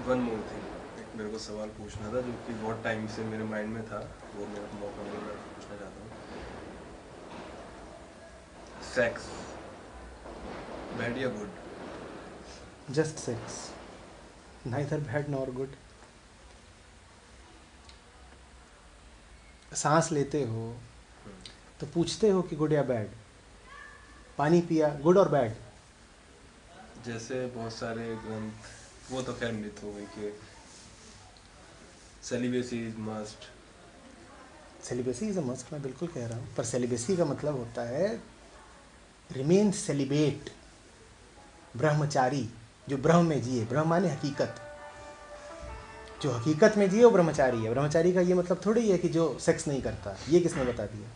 One more thing, एक मेरे को सवाल पूछना था जो कि बहुत टाइम से मेरे माइंड में था, वो मेरे को मौका मिला, मैं पूछना चाहता हूँ। सेक्स बैड या good? Just sex, neither bad nor good. सांस लेते हो तो पूछते हो कि गुड या बैड। पानी पिया, गुड और बैड। जैसे बहुत सारे ग्रंथ, वो तो खैर मिथ हो गई कि celibacy is must. Celibacy is a must, मैं बिल्कुल कह रहा हूँ, पर सेलिबेसी का मतलब होता है रिमेन सेलिबेट, ब्रह्मचारी, जो ब्रह्म में जिए। ब्रह्म माने हकीकत, जो हकीकत में जिए वो ब्रह्मचारी है। ब्रह्मचारी का ये मतलब थोड़ी है कि जो सेक्स नहीं करता। ये किसने बता दिया?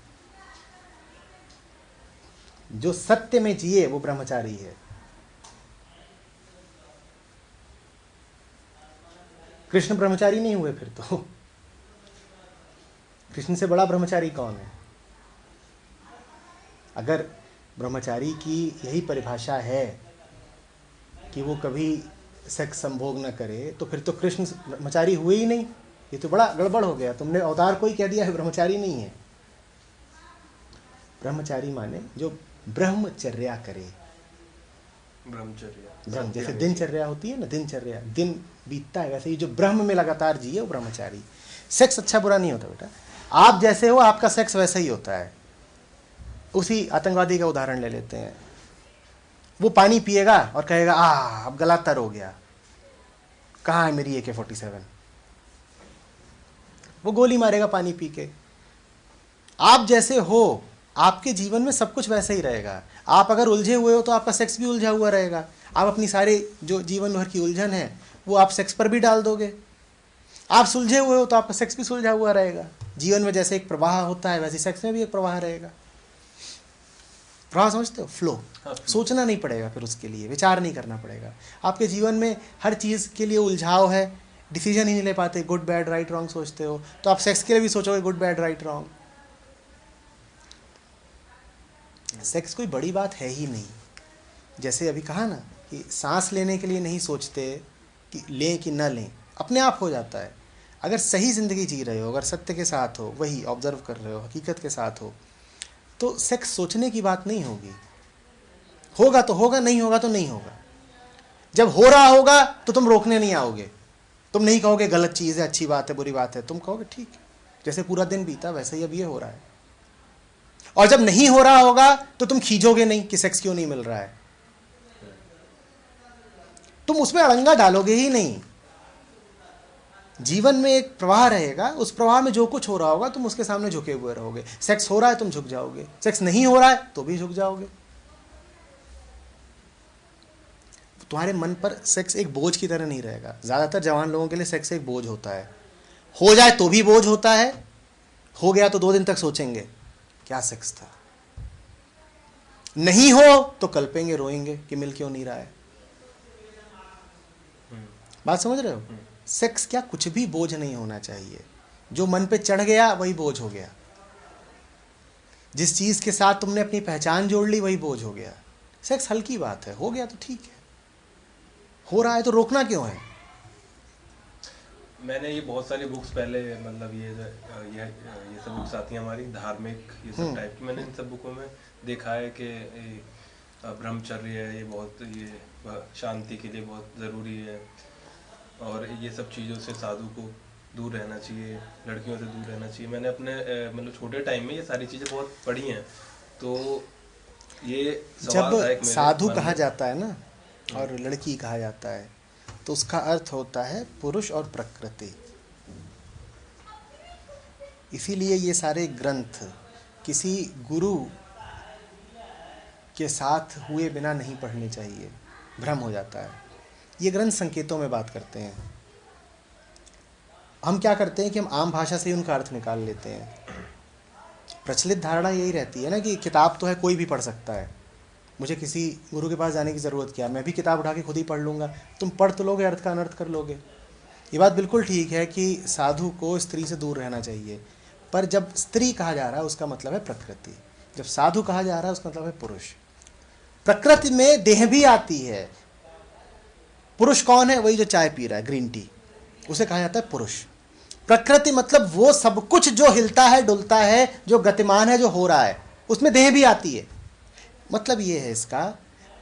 जो सत्य में जिए वो ब्रह्मचारी है। कृष्ण ब्रह्मचारी नहीं हुए फिर तो? कृष्ण से बड़ा ब्रह्मचारी कौन है? अगर ब्रह्मचारी की यही परिभाषा है कि वो कभी सेक्स संभोग न करे, तो फिर तो कृष्ण ब्रह्मचारी हुए ही नहीं। ये तो बड़ा गड़बड़ हो गया। तुमने अवतार को ही कह दिया है ब्रह्मचारी नहीं है। ब्रह्मचारी माने जो ब्रह्मचर्या करे। ब्रह्म जैसे दिनचर्या होती है ना, दिनचर्या, दिन बीतता है, वैसे ही जो ब्रह्म में लगातार जिए वो ब्रह्मचारी। सेक्स अच्छा बुरा नहीं होता बेटा। आप जैसे हो आपका सेक्स वैसा ही होता है। उसी आतंकवादी का उदाहरण ले लेते हैं। वो पानी पिएगा और कहेगा अब गला तर हो गया, कहाँ है मेरी AK-47? वो गोली मारेगा पानी पी के। आप जैसे हो, आपके जीवन में सब कुछ वैसे ही रहेगा। आप अगर उलझे हुए हो तो आपका सेक्स भी उलझा हुआ रहेगा। आप अपनी सारी जो जीवन भर की उलझन है वो आप सेक्स पर भी डाल दोगे। आप सुलझे हुए हो तो आपका सेक्स भी सुलझा हुआ रहेगा। जीवन में जैसे एक प्रवाह होता है वैसे सेक्स में भी एक प्रवाह रहेगा। प्रवाह समझते हो? फ्लो। सोचना नहीं पड़ेगा, फिर उसके लिए विचार नहीं करना पड़ेगा। आपके जीवन में हर चीज़ के लिए उलझाव है, डिसीजन ही नहीं ले पाते, गुड बैड राइट रॉन्ग सोचते हो, तो आप सेक्स के लिए भी सोचोगे good bad right wrong. Sex कोई बड़ी बात है ही नहीं। जैसे अभी कहा ना कि सांस लेने के लिए नहीं सोचते कि लें कि न लें, अपने आप हो जाता है। अगर सही ज़िंदगी जी रहे हो, अगर सत्य के साथ हो, वही ऑब्जर्व कर रहे हो, हकीकत के साथ हो, तो सेक्स सोचने की बात नहीं होगी। होगा तो होगा, नहीं होगा तो नहीं होगा। जब हो रहा होगा तो तुम रोकने नहीं आओगे। तुम नहीं कहोगे गलत चीज़ है, अच्छी बात है, बुरी बात है। तुम कहोगे ठीक है, जैसे पूरा दिन बीता वैसे ही अब ये हो रहा है। और जब नहीं हो रहा होगा तो तुम खींचोगे नहीं कि सेक्स क्यों नहीं मिल रहा है। तुम उसमें अड़ंगा डालोगे ही नहीं। जीवन में एक प्रवाह रहेगा, उस प्रवाह में जो कुछ हो रहा होगा तुम उसके सामने झुके हुए रहोगे। सेक्स हो रहा है तुम झुक जाओगे, सेक्स नहीं हो रहा है तो भी झुक जाओगे। तुम्हारे मन पर सेक्स एक बोझ की तरह नहीं रहेगा। ज़्यादातर जवान लोगों के लिए सेक्स एक बोझ होता है। हो जाए तो भी बोझ होता है, हो गया तो 2 दिन तक सोचेंगे क्या सेक्स था। नहीं हो तो कल्पेंगे, रोएंगे कि मिल क्यों नहीं रहा है। बात समझ रहे हो? सेक्स क्या कुछ भी बोझ नहीं होना चाहिए। जो मन पे चढ़ गया वही बोझ हो गया। जिस चीज़ के साथ तुमने अपनी पहचान जोड़ ली वही बोझ हो गया। सेक्स हल्की बात है, हो गया तो ठीक है, हो रहा है तो रोकना क्यों है। मैंने ये बहुत सारी बुक्स पहले, मतलब ये सब बुक्स आती हैं हमारी धार्मिक, ये सब टाइप की, मैंने इन सब बुकों में देखा है कि ब्रह्मचर्य है, ये बहुत, ये शांति के लिए बहुत ज़रूरी है, और ये सब चीज़ों से साधु को दूर रहना चाहिए, लड़कियों से दूर रहना चाहिए। मैंने अपने मतलब छोटे टाइम में ये सारी चीज़ें बहुत पढ़ी हैं। तो ये सवाल था एक जब मेरे साधु मन कहा में। जाता है ना और लड़की कहा जाता है तो उसका अर्थ होता है पुरुष और प्रकृति। इसीलिए ये सारे ग्रंथ किसी गुरु के साथ हुए बिना नहीं पढ़ने चाहिए, भ्रम हो जाता है। ये ग्रंथ संकेतों में बात करते हैं। हम क्या करते हैं कि हम आम भाषा से ही उनका अर्थ निकाल लेते हैं। प्रचलित धारणा यही रहती है ना कि किताब तो है, कोई भी पढ़ सकता है, मुझे किसी गुरु के पास जाने की ज़रूरत क्या, मैं भी किताब उठा के खुद ही पढ़ लूँगा। तुम पढ़ तो लोगे, अर्थ का अनर्थ कर लोगे। ये बात बिल्कुल ठीक है कि साधु को स्त्री से दूर रहना चाहिए, पर जब स्त्री कहा जा रहा है उसका मतलब है प्रकृति, जब साधु कहा जा रहा है उसका मतलब है पुरुष। प्रकृति में देह भी आती है, पुरुष कौन है? वही जो चाय पी रहा है, ग्रीन टी, उसे कहा जाता है पुरुष। प्रकृति मतलब वो सब कुछ जो हिलता है, डुलता है, जो गतिमान है, जो हो रहा है, उसमें देह भी आती है। मतलब ये है इसका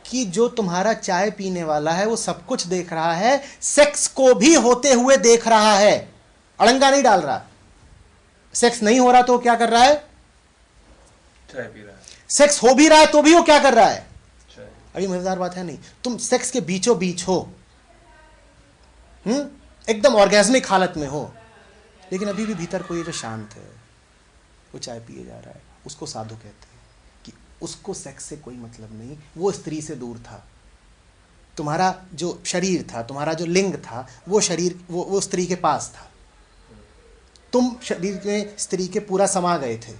कि जो तुम्हारा चाय पीने वाला है वो सब कुछ देख रहा है, सेक्स को भी होते हुए देख रहा है, अड़ंगा नहीं डाल रहा। सेक्स नहीं हो रहा तो क्या कर रहा है? चाय पी रहा है। सेक्स हो भी रहा है तो भी वो क्या कर रहा है? चाय। अभी मजेदार बात है नहीं, तुम सेक्स के बीचों बीच हो, एकदम ऑर्गेज्मिक हालत में हो, लेकिन अभी भी भीतर कोई जो शांत है, वो चाय पिए जा रहा है, उसको साधु कहते हैं। कि उसको सेक्स से कोई मतलब नहीं, वो स्त्री से दूर था। तुम्हारा जो शरीर था, तुम्हारा जो लिंग था, वो शरीर वो स्त्री के पास था। तुम शरीर में स्त्री के पूरा समा गए थे,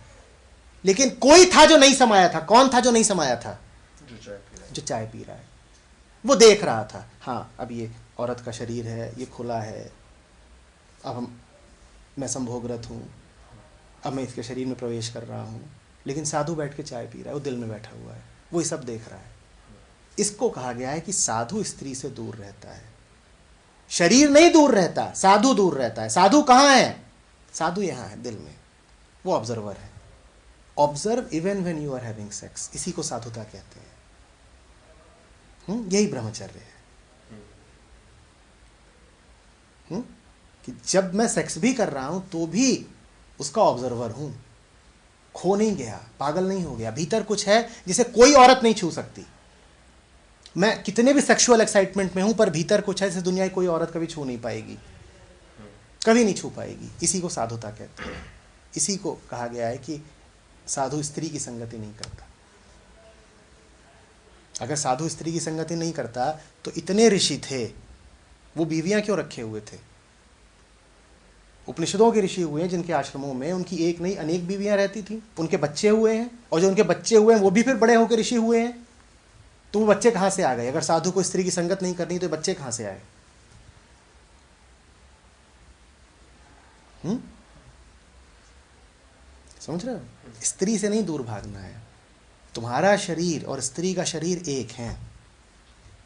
लेकिन कोई था जो नहीं समाया था। कौन था जो नहीं समाया था? जो चाय पी रहा है। जो चाय पी रहा है। वो देख रहा था, हाँ अब ये औरत का शरीर है, ये खुला है, अब मैं संभोगरत हूँ, अब मैं इसके शरीर में प्रवेश कर रहा हूँ। लेकिन साधु बैठ के चाय पी रहा है, वो दिल में बैठा हुआ है, वो ये सब देख रहा है। इसको कहा गया है कि साधु स्त्री से दूर रहता है। शरीर नहीं दूर रहता, साधु दूर रहता है। साधु कहाँ है? साधु यहाँ है, दिल में, वो ऑब्जर्वर है। Observe even when you are having sex, इसी को साधुता कहते हैं। यही ब्रह्मचर्य है। कि जब मैं सेक्स भी कर रहा हूं तो भी उसका ऑब्जर्वर हूं, खो नहीं गया, पागल नहीं हो गया। भीतर कुछ है जिसे कोई औरत नहीं छू सकती। मैं कितने भी सेक्सुअल एक्साइटमेंट में हूं, पर भीतर कुछ है जिसे दुनिया की कोई औरत कभी छू नहीं पाएगी, कभी नहीं छू पाएगी। इसी को साधुता कहते हैं। इसी को कहा गया है कि साधु स्त्री की संगति नहीं करता। अगर साधु स्त्री की संगति नहीं करता तो इतने ऋषि थे, वो बीवियां क्यों रखे हुए थे? उपनिषदों के ऋषि हुए हैं जिनके आश्रमों में उनकी एक नहीं अनेक बीवियां रहती थी, उनके बच्चे हुए हैं, और जो उनके बच्चे हुए हैं वो भी फिर बड़े होकर ऋषि हुए हैं। तो वो बच्चे कहाँ से आ गए? अगर साधु को स्त्री की संगत नहीं करनी तो बच्चे कहाँ से आए? समझ रहे हो? स्त्री से नहीं दूर भागना है। तुम्हारा शरीर और स्त्री का शरीर एक है।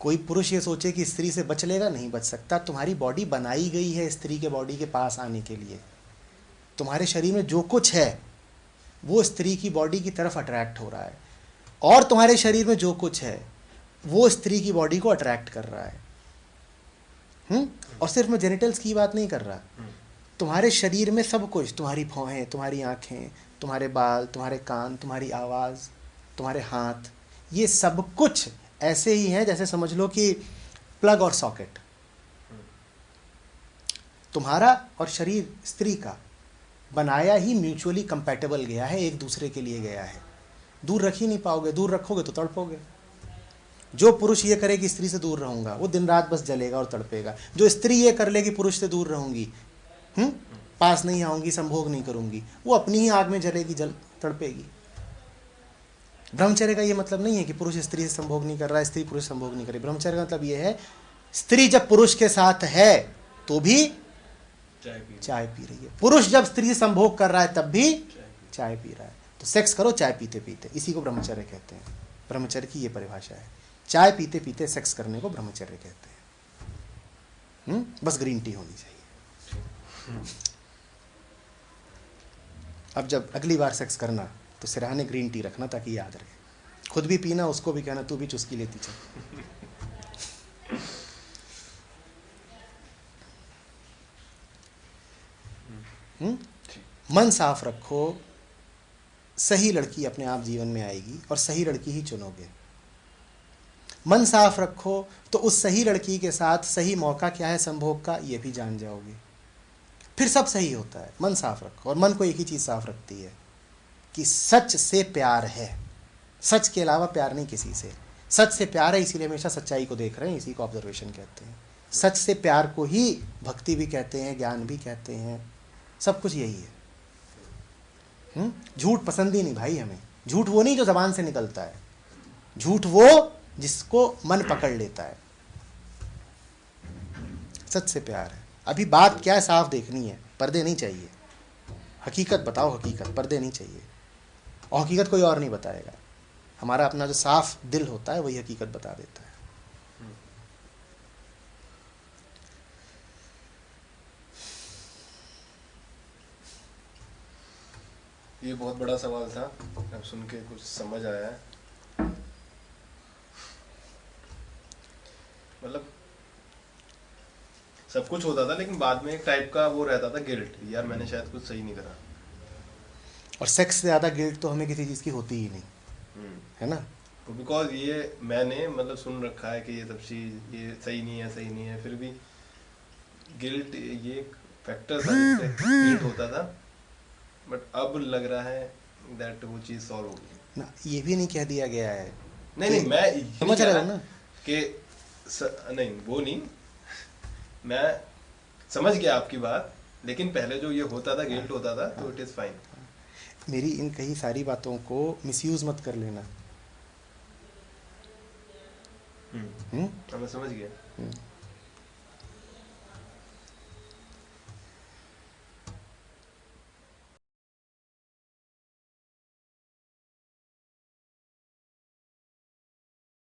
कोई पुरुष ये सोचे कि स्त्री से बच लेगा, नहीं बच सकता। तुम्हारी बॉडी बनाई गई है स्त्री के बॉडी के पास आने के लिए। तुम्हारे शरीर में जो कुछ है वो स्त्री की बॉडी की तरफ अट्रैक्ट हो रहा है, और तुम्हारे शरीर में जो कुछ है वो स्त्री की बॉडी को अट्रैक्ट कर रहा है। और सिर्फ मैं जेनिटल्स की बात नहीं कर रहा, तुम्हारे शरीर में सब कुछ, तुम्हारी भौहें, तुम्हारी आंखें, तुम्हारे बाल, तुम्हारे कान, तुम्हारी आवाज़, तुम्हारे हाथ, ये सब कुछ ऐसे ही हैं जैसे समझ लो कि प्लग और सॉकेट। तुम्हारा और शरीर स्त्री का बनाया ही म्यूचुअली कंपैटिबल गया है, एक दूसरे के लिए गया है। दूर रख ही नहीं पाओगे, दूर रखोगे तो तड़पोगे। जो पुरुष ये करे कि स्त्री से दूर रहूंगा, वो दिन रात बस जलेगा और तड़पेगा। जो स्त्री ये कर ले कि पुरुष से दूर रहूंगी, पास नहीं आऊंगी, संभोग नहीं करूंगी, वो अपनी ही आग में जलेगी, तड़पेगी। ब्रह्मचर्य का ये मतलब नहीं है कि पुरुष स्त्री से संभोग नहीं कर रहा है, स्त्री पुरुष संभोग नहीं कर रही। ब्रह्मचर्य का मतलब ये है, स्त्री जब पुरुष के साथ है तो भी चाय पी रही है, पुरुष जब स्त्री से संभोग कर रहा है तब भी चाय पी रहा है। तो सेक्स करो चाय पीते पीते, इसी को ब्रह्मचर्य कहते हैं। ब्रह्मचर्य की ये परिभाषा है। चाय पीते पीते सेक्स करने को ब्रह्मचर्य कहते हैं। बस ग्रीन टी होनी चाहिए। अब जब अगली बार सेक्स करना तो सिरहाने ग्रीन टी रखना ताकि याद रहे। खुद भी पीना, उसको भी कहना तू भी चुस्की लेती चल। मन साफ रखो, सही लड़की अपने आप जीवन में आएगी और सही लड़की ही चुनोगे। मन साफ रखो तो उस सही लड़की के साथ सही मौका क्या है संभोग का, ये भी जान जाओगे। फिर सब सही होता है। मन साफ रखो, और मन को एक ही चीज़ साफ रखती है कि सच से प्यार है, सच के अलावा प्यार नहीं किसी से। सच से प्यार है, इसीलिए हमेशा सच्चाई को देख रहे हैं, इसी को ऑब्जर्वेशन कहते हैं। सच से प्यार को ही भक्ति भी कहते हैं, ज्ञान भी कहते हैं, सब कुछ यही है। झूठ पसंद ही नहीं भाई हमें। झूठ वो नहीं जो जबान से निकलता है, झूठ वो जिसको मन पकड़ लेता है। सच से प्यार है। अभी बात क्या है साफ देखनी है, पर्दे नहीं चाहिए। हकीकत बताओ, हकीकत, पर्दे नहीं चाहिए। और हकीकत कोई और नहीं बताएगा, हमारा अपना जो साफ दिल होता है वही हकीकत बता देता है। ये बहुत बड़ा सवाल था, अब सुन के कुछ समझ आया है। मतलब सब कुछ होता था लेकिन बाद में एक टाइप का वो रहता था गिल्ट, यार मैंने शायद कुछ सही नहीं करा। और सेक्स से ज़्यादा गिल्ट तो हमें किसी चीज़ की होती ही नहीं, है ना। तो बिकॉज ये मैंने मतलब सुन रखा है कि ये सब चीज ये सही नहीं है, सही नहीं है, फिर भी गिल्ट ये एक फैक्टर था जिससे गिल्ट होता था। बट अब लग रहा है दैट वो चीज़ सॉल्व हो गई। ना ये भी नहीं कह दिया गया है नहीं कि- नहीं, मैं ये नहीं समझ कह रहे रहा हो ना। कि नहीं वो नहीं, मैं समझ गया आपकी बात, लेकिन पहले जो ये होता था गिल्ट होता था तो इट इज़ फाइन। मेरी इन कई सारी बातों को मिसयूज़ मत कर लेना। मैं समझ गया।